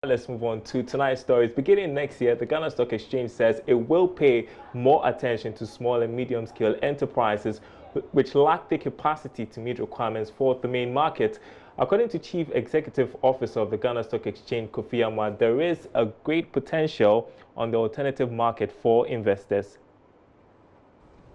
Let's move on to tonight's stories. Beginning next year, the Ghana Stock Exchange says it will pay more attention to small and medium-scale enterprises which lack the capacity to meet requirements for the main market. According to Chief Executive Officer of the Ghana Stock Exchange, Kofi Amwa, there is a great potential on the alternative market for investors.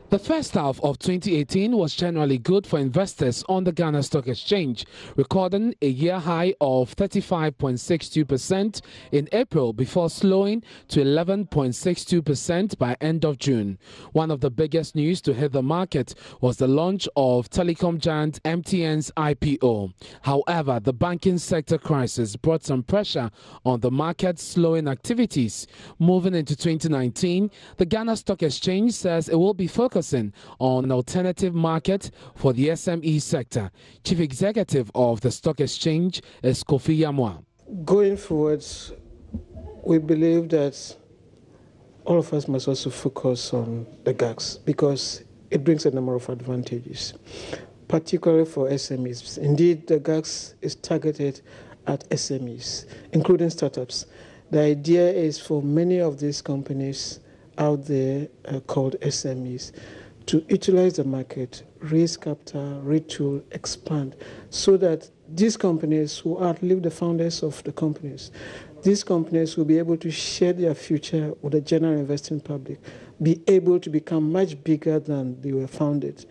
The first half of 2018 was generally good for investors on the Ghana Stock Exchange, recording a year high of 35.62% in April before slowing to 11.62% by end of June. One of the biggest news to hit the market was the launch of telecom giant MTN's IPO. However, the banking sector crisis brought some pressure on the market's slowing activities. Moving into 2019, the Ghana Stock Exchange says it will be focusing on an alternative market for the SME sector. Chief Executive of the Stock Exchange is Kofi Amwa. Going forward, we believe that all of us must also focus on the GACS because it brings a number of advantages, particularly for SMEs. Indeed, the GACS is targeted at SMEs, including startups. The idea is for many of these companies out there called SMEs to utilize the market, raise capital, retool, expand, so that these companies who outlive the founders of the companies, these companies will be able to share their future with the general investing public, be able to become much bigger than they were founded.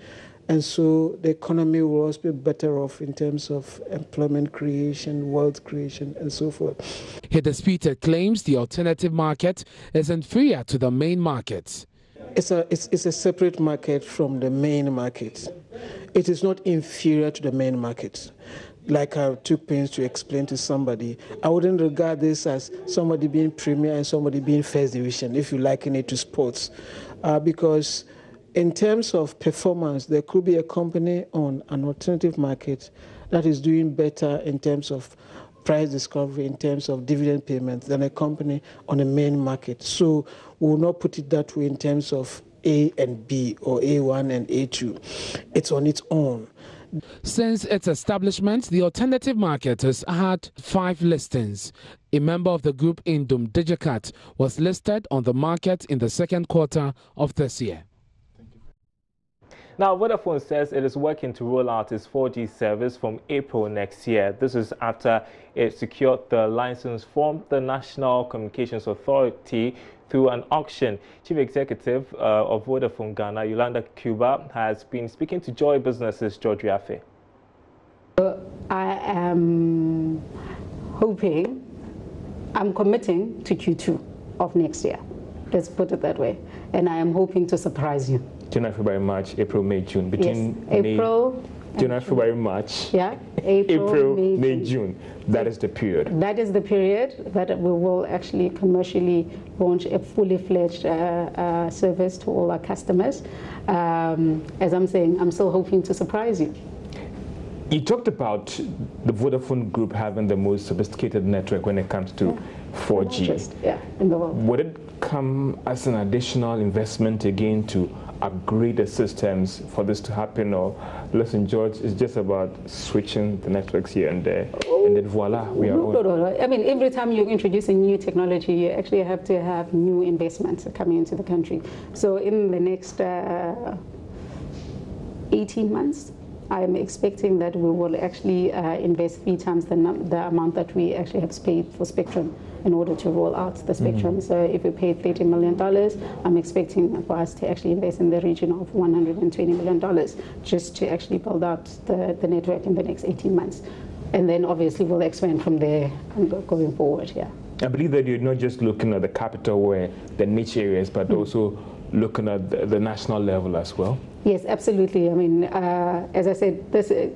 And so the economy will also be better off in terms of employment creation, wealth creation, and so forth. He disputed claims the alternative market is inferior to the main market. It's a separate market from the main market. It is not inferior to the main market. Like I took pains to explain to somebody, I wouldn't regard this as somebody being premier and somebody being first division, if you liken it to sports, because in terms of performance, there could be a company on an alternative market that is doing better in terms of price discovery, in terms of dividend payments, than a company on the main market. So we will not put it that way in terms of A and B or A1 and A2. It's on its own. Since its establishment, the alternative market has had 5 listings. A member of the group, Indum Digicat, was listed on the market in the second quarter of this year. Now, Vodafone says it is working to roll out its 4G service from April next year. This is after it secured the license from the National Communications Authority through an auction. Chief Executive of Vodafone Ghana, Yolanda Cuba, has been speaking to Joy Business's George Riafe. I am hoping, I'm committing to Q2 of next year. Let's put it that way. And I am hoping to surprise you. January, February, March, April, May, June. Between yes, April, January, February, March. Yeah, April, May, June. That is the period. That is the period that we will actually commercially launch a fully fledged service to all our customers. As I'm saying, I'm still hoping to surprise you. You talked about the Vodafone Group having the most sophisticated network when it comes to 4G. Yeah, in the world. Would it come as an additional investment again to upgrade the systems for this to happen, or listen, George, it's just about switching the networks here and there, and then voila, we are on? No. I mean, every time you're introducing new technology, you actually have to have new investments coming into the country. So in the next 18 months, I'm expecting that we will actually invest 3 times the amount that we actually have paid for spectrum in order to roll out the spectrum. So if we paid $30 million, I'm expecting for us to actually invest in the region of $120 million just to actually build out the network in the next 18 months. And then obviously we'll expand from there and going forward, yeah. I believe that you're not just looking at the capital where the niche areas, but also looking at the national level as well. Yes, absolutely. I mean, as I said,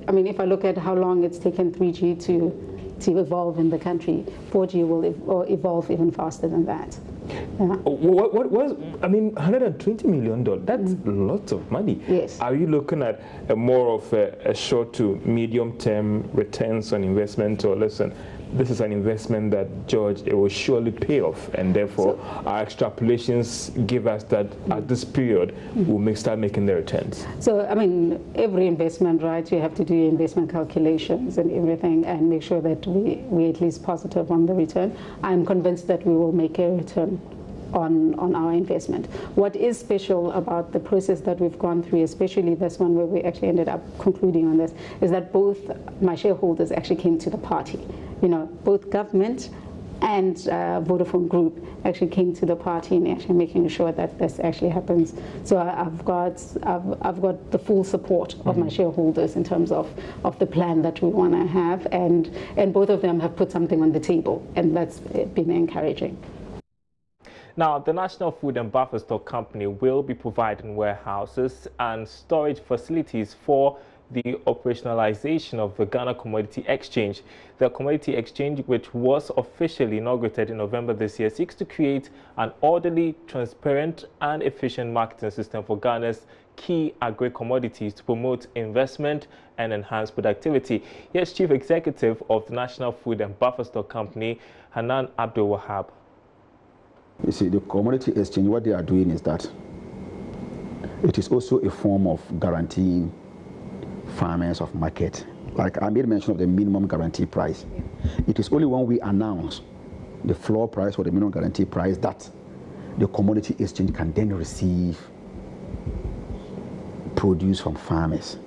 I mean, if I look at how long it's taken 3G to evolve in the country, 4G will evolve even faster than that. Yeah. What was, I mean, $120 million, that's lots of money. Yes. Are you looking at more of a short to medium term returns on investment, or listen, this is an investment that, George, it will surely pay off, and therefore our extrapolations give us that at this period we'll start making the returns. So, I mean, every investment, right, you have to do your investment calculations and everything and make sure that we're at least positive on the return. I'm convinced that we will make a return on our investment. What is special about the process that we've gone through, especially this one where we actually ended up concluding on this, is that both my shareholders actually came to the party. You know, both government and Vodafone Group actually came to the party and actually making sure that this actually happens. So I've got the full support of my shareholders in terms of the plan that we want to have, and both of them have put something on the table, and that's been encouraging. Now, the National Food and Buffer Stock Company will be providing warehouses and storage facilities for the operationalization of the Ghana Commodity Exchange. The Commodity Exchange, which was officially inaugurated in November this year, seeks to create an orderly, transparent and efficient marketing system for Ghana's key agri-commodities to promote investment and enhance productivity. Here's Chief Executive of the National Food and Buffer Stock Company, Hanan Abdul Wahab. You see, the Commodity Exchange, what they are doing is that it is also a form of guaranteeing farmers of market. Like I made mention of the minimum guarantee price. It is only when we announce the floor price or the minimum guarantee price that the Commodity Exchange can then receive produce from farmers.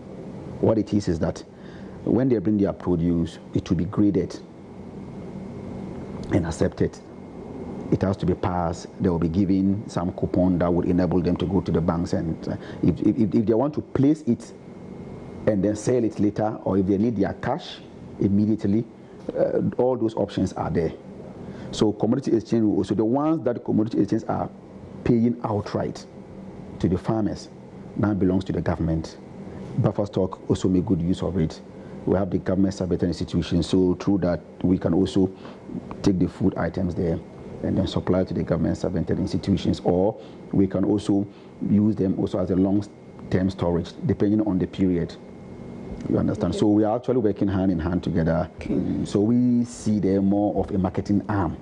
What it is that when they bring their produce, it will be graded and accepted. It has to be passed. They will be given some coupon that would enable them to go to the banks, and if they want to place it and then sell it later, or if they need their cash immediately, all those options are there. So Commodity Exchange will also, the ones that Commodity Exchange are paying outright to the farmers now belongs to the government. Buffer Stock also make good use of it. We have the government subvented institutions, so through that we can also take the food items there and then supply to the government subvented institutions, or we can also use them also as a long-term storage, depending on the period. You understand? Okay. So we are actually working hand in hand together. Okay. So we see there more of a marketing arm,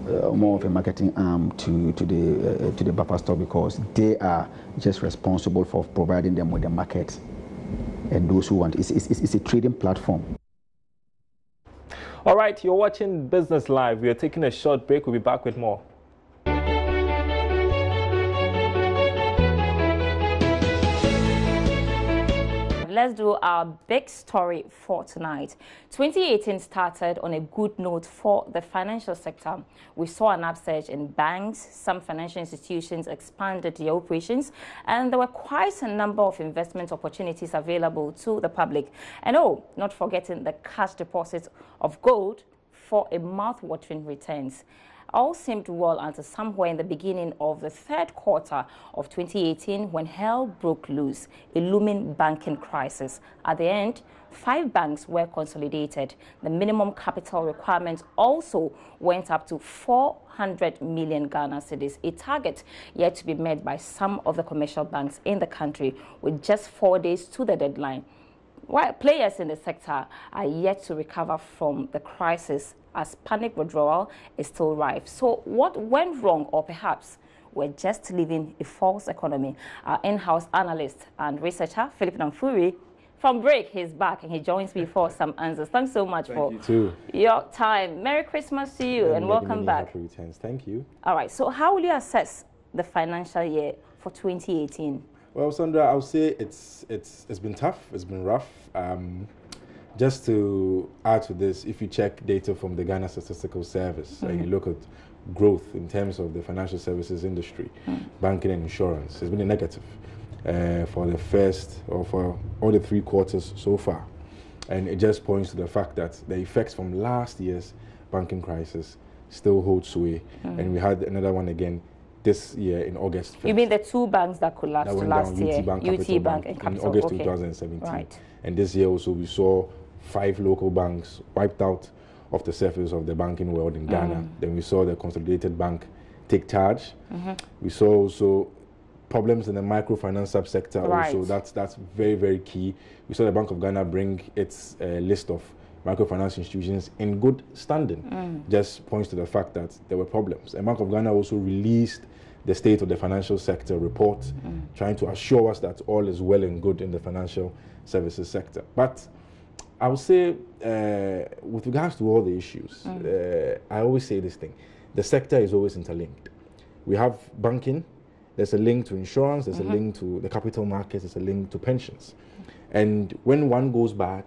to the Buffer Stock, because they are just responsible for providing them with the market, and those who want it's a trading platform. All right, you're watching Business Live. We are taking a short break. We'll be back with more. Let's do our big story for tonight. 2018 started on a good note for the financial sector. We saw an upsurge in banks, some financial institutions expanded their operations, and there were quite a number of investment opportunities available to the public. And not forgetting the cash deposits of gold for a mouth-watering returns. All seemed well until somewhere in the beginning of the third quarter of 2018 when hell broke loose, a looming banking crisis. At the end, 5 banks were consolidated. The minimum capital requirement also went up to 400 million Ghana cedis, a target yet to be met by some of the commercial banks in the country with just 4 days to the deadline. While players in the sector are yet to recover from the crisis, as panic withdrawal is still rife. So what went wrong, or perhaps we're just living a false economy? Our in-house analyst and researcher, Philip Namfuri, from break, he's back and he joins me for some answers. Thanks so much for your time. Merry Christmas to you and welcome back. Happy returns. Thank you. All right, so how will you assess the financial year for 2018? Well, Sandra, I would say it's been tough. It's been rough. Just to add to this, if you check data from the Ghana Statistical Service and you look at growth in terms of the financial services industry, banking and insurance, it's been a negative for the first or for all the 3 quarters so far. And it just points to the fact that the effects from last year's banking crisis still hold sway. And we had another one again this year in August 1st. You mean the 2 banks that collapsed last year? UT Bank and Capital. In August 2017. Right. And this year also we saw 5 local banks wiped out off the surface of the banking world in Ghana. Then we saw the Consolidated Bank take charge. We saw also problems in the microfinance subsector also. That's very, very key. We saw the Bank of Ghana bring its list of microfinance institutions in good standing. Just points to the fact that there were problems. And Bank of Ghana also released the state of the financial sector report, trying to assure us that all is well and good in the financial services sector. But I would say, with regards to all the issues, I always say this thing: the sector is always interlinked. We have banking, there's a link to insurance, there's a link to the capital markets, there's a link to pensions. And when one goes bad,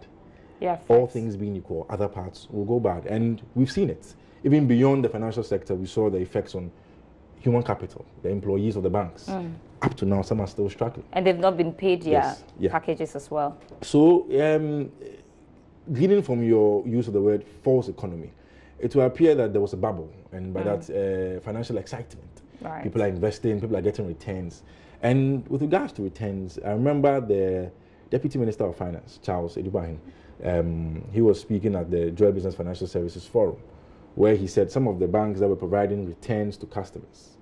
all things being equal, other parts will go bad. And we've seen it. Even beyond the financial sector, we saw the effects on human capital, the employees of the banks. Up to now, some are still struggling. And they've not been paid their packages as well. So, gleaning from your use of the word false economy, it will appear that there was a bubble, and by that, financial excitement. Right. People are investing, people are getting returns. And with regards to returns, I remember the Deputy Minister of Finance, Charles Edubahin, he was speaking at the Joy Business Financial Services Forum, where he said some of the banks that were providing returns to customers,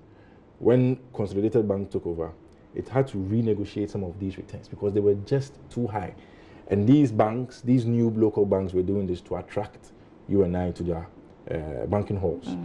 when Consolidated Bank took over, it had to renegotiate some of these returns because they were just too high. And these banks, these new local banks, were doing this to attract you and I to their banking halls.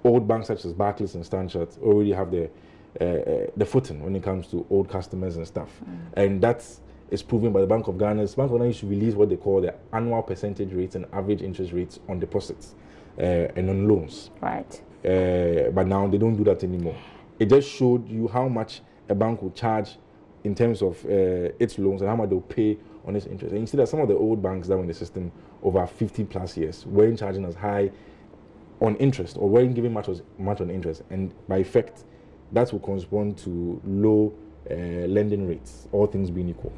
Old banks such as Barclays and Standard Chartered already have the footing when it comes to old customers and stuff. And that is proven by the Bank of Ghana. Bank of Ghana used to release what they call the annual percentage rates and average interest rates on deposits and on loans. Right. But now they don't do that anymore. It just showed you how much a bank will charge in terms of its loans and how much they'll pay on its interest. And you see that some of the old banks that were in the system over 50 plus years weren't charging as high on interest or weren't giving much on interest. And by effect, that will correspond to low lending rates, all things being equal.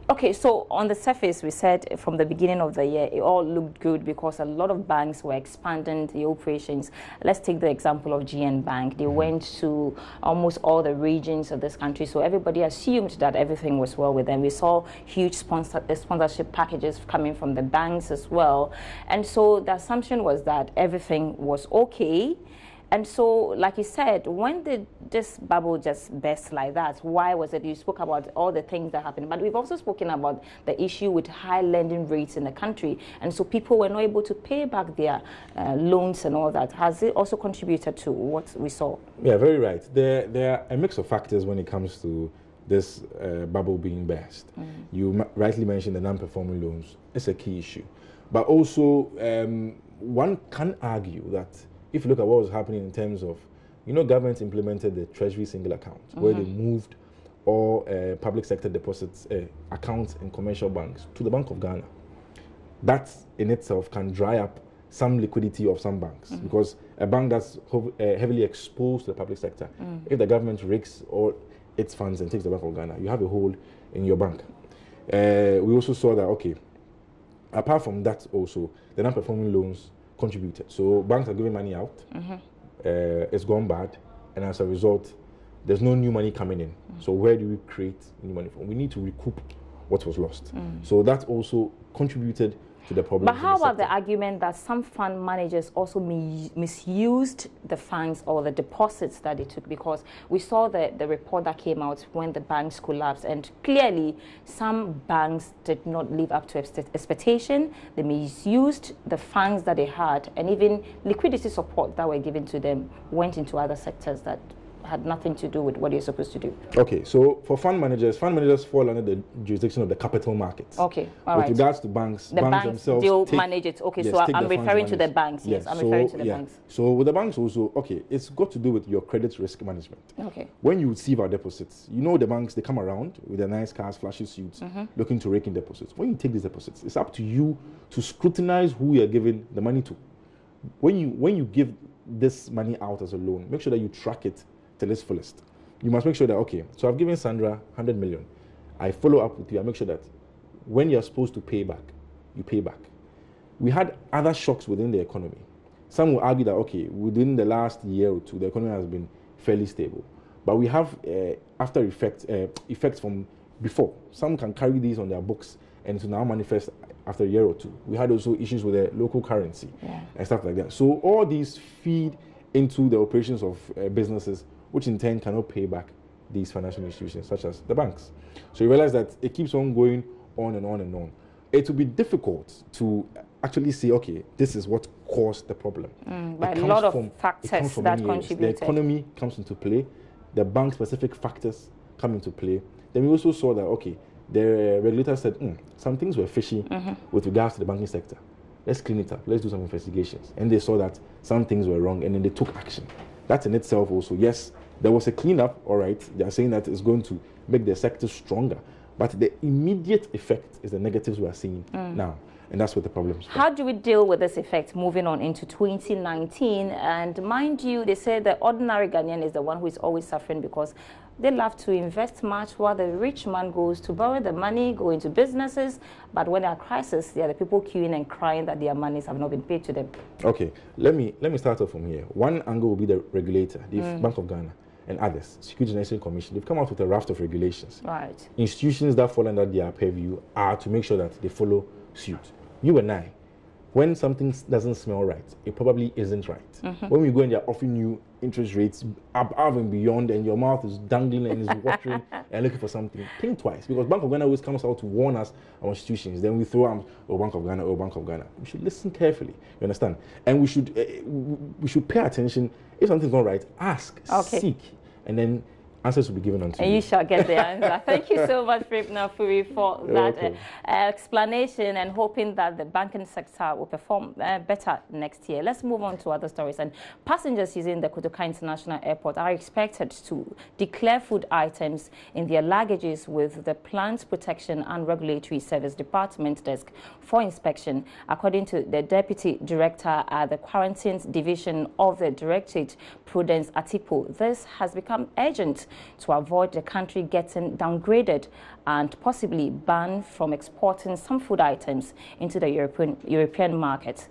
Okay, so on the surface, we said from the beginning of the year, it all looked good because a lot of banks were expanding the operations. Let's take the example of GN Bank. They went to almost all the regions of this country, so everybody assumed that everything was well with them. We saw huge sponsorship packages coming from the banks as well. And so the assumption was that everything was okay. And so, like you said, when did this bubble just burst like that? Why was it? You spoke about all the things that happened, but we've also spoken about the issue with high lending rates in the country. And so people were not able to pay back their loans and all that. Has it also contributed to what we saw? Yeah, very right. There are a mix of factors when it comes to this bubble being burst. You rightly mentioned the non-performing loans. It's a key issue. But also, one can argue that if you look at what was happening in terms of, government implemented the Treasury Single Account, where they moved all public sector deposits accounts in commercial banks to the Bank of Ghana. That in itself can dry up some liquidity of some banks, because a bank that's heavily exposed to the public sector, if the government rigs all its funds and takes the Bank of Ghana, you have a hole in your bank. We also saw that, okay, apart from that also, the non-performing loans contributed. So banks are giving money out, it's gone bad, and as a result, there's no new money coming in. So where do we create new money from? We need to recoup what was lost. So that also contributed to the problem. But how about the argument that some fund managers also misused the funds or the deposits that they took? Because we saw the report that came out when the banks collapsed, and clearly some banks did not live up to expectation. They misused the funds that they had, and even liquidity support that were given to them went into other sectors that had nothing to do with what you're supposed to do. Okay, so for fund managers fall under the jurisdiction of the capital markets. Okay, all right. With regards to banks, the banks themselves they'll manage it. Okay, yes, so I'm referring to the banks. Yes, I'm referring to the banks. So with the banks also, okay, it's got to do with your credit risk management. Okay. When you receive our deposits, the banks, they come around with their nice cars, flashy suits, looking to rake in deposits. When you take these deposits, it's up to you to scrutinize who you're giving the money to. When you give this money out as a loan, make sure that you track it till its fullest. You must make sure that, okay, so I've given Sandra 100 million. I follow up with you. I make sure that when you're supposed to pay back, you pay back. We had other shocks within the economy. Some will argue that, okay, within the last year or two, the economy has been fairly stable. But we have after effects from before. Some can carry these on their books and to now manifest after a year or two. We had also issues with the local currency and stuff like that. So all these feed into the operations of businesses, which in turn cannot pay back these financial institutions, such as the banks. So you realize that it keeps on going on and on and on. It will be difficult to actually say, okay, this is what caused the problem. By a lot of factors that contributed. The economy comes into play, the bank-specific factors come into play. Then we also saw that, okay, the regulator said, some things were fishy with regards to the banking sector. Let's clean it up. Let's do some investigations. And they saw that some things were wrong, and then they took action. That in itself also, yes, there was a cleanup, all right. They are saying that it's going to make the sector stronger. But the immediate effect is the negatives we are seeing now. And that's what the problem is. How do we deal with this effect moving on into 2019? And mind you, they say the ordinary Ghanaian is the one who is always suffering because they love to invest much while the rich man goes to borrow the money, go into businesses. But when there are crises, they are the people queuing and crying that their monies have not been paid to them. Okay, let me start off from here. One angle will be the regulator, the Bank of Ghana and others, Securities and Exchange Commission. They've come out with a raft of regulations. Right. Institutions that fall under their purview are to make sure that they follow suit. You and I, when something doesn't smell right, it probably isn't right. When we go and they're offering you interest rates above and beyond, and your mouth is dangling and is watering and looking for something, think twice, because Bank of Ghana always comes out to warn us, our institutions. Then we throw arms, oh, Bank of Ghana, oh, Bank of Ghana. We should listen carefully. You understand? And we should pay attention. If something's not right, ask, seek, and then answers will be given unto you. And you shall get the answer. Thank you so much, Pripna Furi, for that explanation, and hoping that the banking sector will perform better next year. Let's move on to other stories. And passengers using the Kotoka International Airport are expected to declare food items in their luggages with the Plant Protection and Regulatory Service Department desk for inspection, according to the Deputy Director at the Quarantines Division of the Directorate, Prudence Atipo. This has become urgent to avoid the country getting downgraded and possibly banned from exporting some food items into the European market.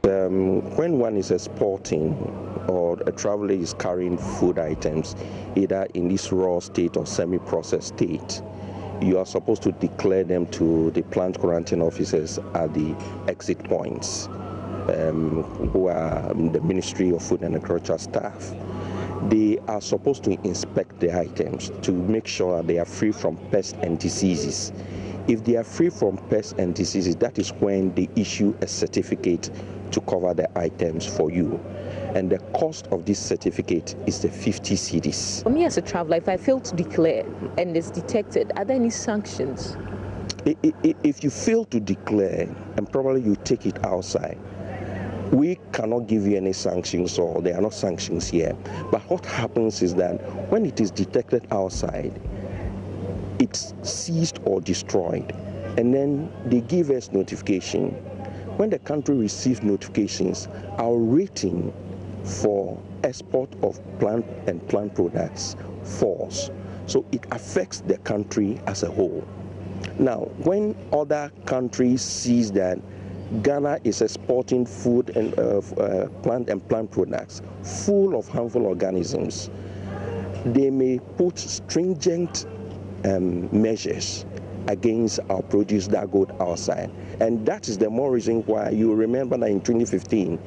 When one is exporting or a traveler is carrying food items, either in this raw state or semi-processed state, you are supposed to declare them to the plant quarantine officers at the exit points, who are the Ministry of Food and Agriculture staff. They are supposed to inspect the items to make sure they are free from pests and diseases. If they are free from pests and diseases, that is when they issue a certificate to cover the items for you. And the cost of this certificate is the 50 cedis. For me as a traveler, if I fail to declare and it's detected, are there any sanctions? If you fail to declare and probably you take it outside, we cannot give you any sanctions, or there are no sanctions here. But what happens is that when it is detected outside, it's seized or destroyed, and then they give us notification. When the country receives notifications, our rating for export of plant and plant products falls. So it affects the country as a whole. Now, when other countries see that Ghana is exporting food and plant and plant products full of harmful organisms, they may put stringent measures against our produce that go outside. And that is the more reason why you remember that in 2015,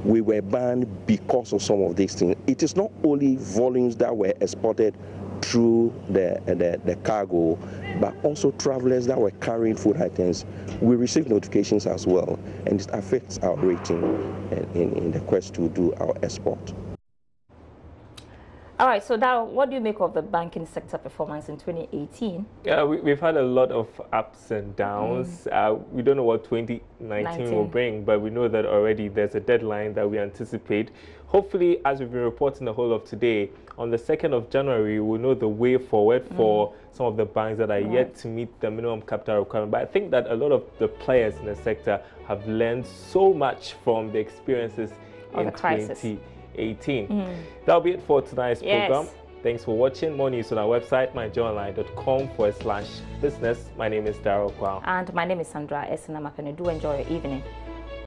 we were banned because of some of these things. It is not only volumes that were exported through the cargo, but also travelers that were carrying food items. We received notifications as well, and it affects our rating in the quest to do our export. All right, so now what do you make of the banking sector performance in 2018? Yeah, we've had a lot of ups and downs. We don't know what 2019 will bring, but we know that already there's a deadline that we anticipate. Hopefully, as we've been reporting the whole of today, on the 2nd of January, we'll know the way forward for some of the banks that are yet to meet the minimum capital requirement. But I think that a lot of the players in the sector have learned so much from the experiences in 2018. That'll be it for tonight's program. Thanks for watching. More news on our website, myjoyonline.com/business. My name is Darryl Kwao. And my name is Sandra Esinamapene. Do enjoy your evening.